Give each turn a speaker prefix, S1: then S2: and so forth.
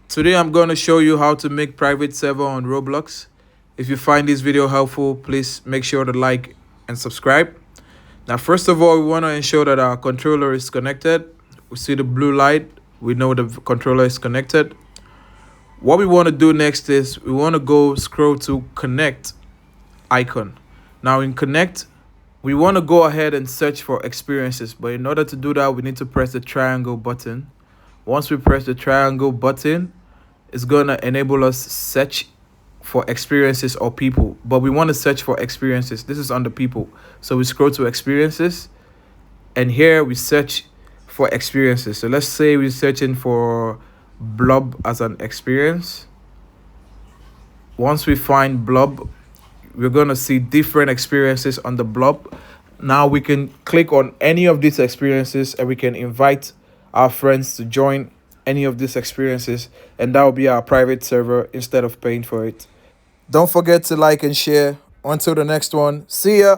S1: Today I'm going to show you how to make private server on Roblox. If you find this video helpful, please make sure to like and subscribe. Now, first of all, we want to ensure that our controller is connected. We see the blue light. We know the controller is connected. What we want to do next is we want to go scroll to connect icon. Now in connect, we want to go ahead and search for experiences. But in order to do that, we need to press the triangle button. Once we press the triangle button, it's going to enable us search for experiences or people, but we want to search for experiences. This is under people, so we scroll to experiences, and here we search for experiences. So let's say we're searching for blob as an experience. Once we find blob, we're going to see different experiences on the blob. Now we can click on any of these experiences and we can invite our friends to join any of these experiences, and that will be our private server instead of paying for it. Don't forget to like and share. Until the next one, see ya.